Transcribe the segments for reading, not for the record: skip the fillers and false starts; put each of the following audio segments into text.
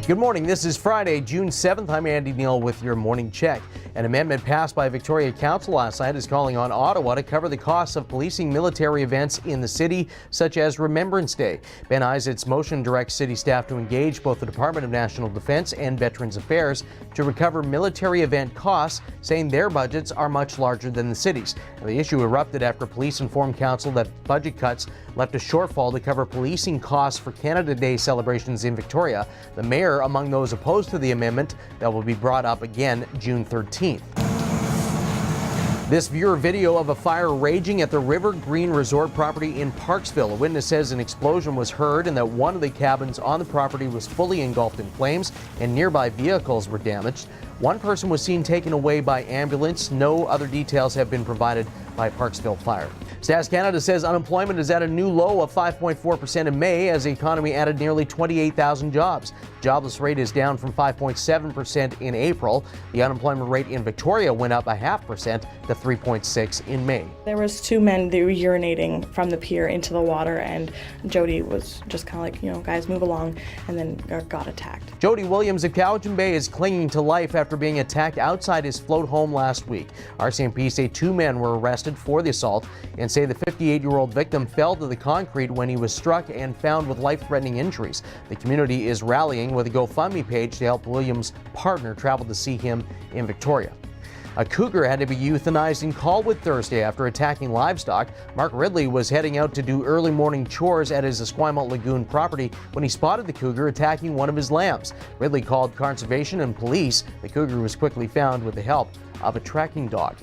Good morning. This is Friday, June 7th. I'm Andy Neal with your morning check. An amendment passed by Victoria Council last night is calling on Ottawa to cover the costs of policing military events in the city, such as Remembrance Day. Ben Isaac's motion directs city staff to engage both the Department of National Defence and Veterans Affairs to recover military event costs, saying their budgets are much larger than the city's. Now, the issue erupted after police informed council that budget cuts left a shortfall to cover policing costs for Canada Day celebrations in Victoria. The mayor among those opposed to the amendment that will be brought up again June 13th. This viewer video of a fire raging at the River Green Resort property in Parksville. A witness says an explosion was heard and that one of the cabins on the property was fully engulfed in flames and nearby vehicles were damaged. One person was seen taken away by ambulance. No other details have been provided by Parksville Fire. Stats Canada says unemployment is at a new low of 5.4% in May as the economy added nearly 28,000 jobs. Jobless rate is down from 5.7% in April. The unemployment rate in Victoria went up 0.5% to 3.6% in May. There was two men that were urinating from the pier into the water, and Jody was just kind of like, guys, move along, and then got attacked. Jody Williams of Cowichan Bay is clinging to life after being attacked outside his float home last week. RCMP say two men were arrested for the assault and say the 58-year-old victim fell to the concrete when he was struck and found with life-threatening injuries. The community is rallying with a GoFundMe page to help Williams' partner travel to see him in Victoria. A cougar had to be euthanized in Colwood Thursday after attacking livestock. Mark Ridley was heading out to do early morning chores at his Esquimalt Lagoon property when he spotted the cougar attacking one of his lambs. Ridley called conservation and police. The cougar was quickly found with the help of a tracking dog.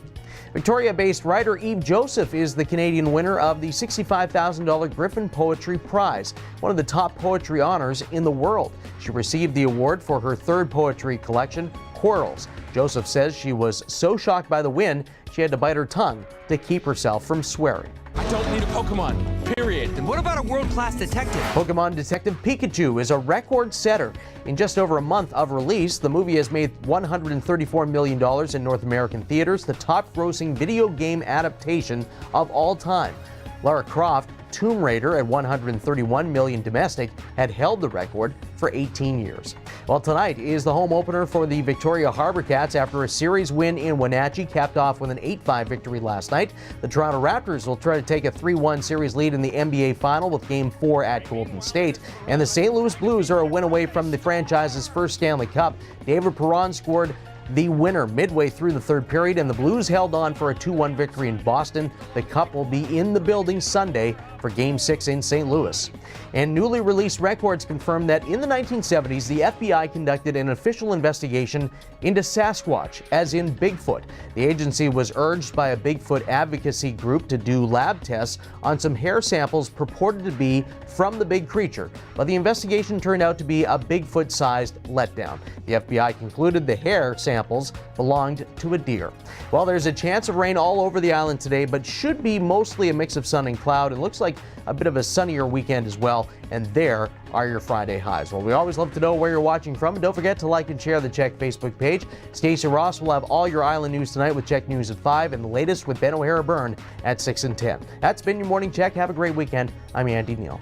Victoria-based writer Eve Joseph is the Canadian winner of the $65,000 Griffin Poetry Prize, one of the top poetry honors in the world. She received the award for her third poetry collection, Quarrels. Joseph says she was so shocked by the win, she had to bite her tongue to keep herself from swearing. I don't need a Pokemon, period. And what about a world-class detective? Pokemon Detective Pikachu is a record setter. In just over a month of release, the movie has made $134 million in North American theaters, the top-grossing video game adaptation of all time. Lara Croft, Tomb Raider at $131 million domestic, had held the record for 18 years. Well, tonight is the home opener for the Victoria Harbour Cats after a series win in Wenatchee, capped off with an 8-5 victory last night. The Toronto Raptors will try to take a 3-1 series lead in the NBA Final with Game 4 at Golden State. And the St. Louis Blues are a win away from the franchise's first Stanley Cup. David Perron scored the winner midway through the third period, and the Blues held on for a 2-1 victory in Boston. The Cup will be in the building Sunday for Game 6 in St. Louis. And newly released records confirm that in the 1970s, the FBI conducted an official investigation into Sasquatch, as in Bigfoot. The agency was urged by a Bigfoot advocacy group to do lab tests on some hair samples purported to be from the big creature, but the investigation turned out to be a Bigfoot-sized letdown. The FBI concluded the hair samples belonged to a deer. Well, there's a chance of rain all over the island today, but should be mostly a mix of sun and cloud. It looks like a bit of a sunnier weekend as well, and there are your Friday highs. Well, we always love to know where you're watching from, and don't forget to like and share the CHEK Facebook page. Stacey Ross will have all your island news tonight with CHEK News at 5 and the latest with Ben O'Hara Byrne at 6 and 10. That's been your Morning Check. Have a great weekend. I'm Andy Neal.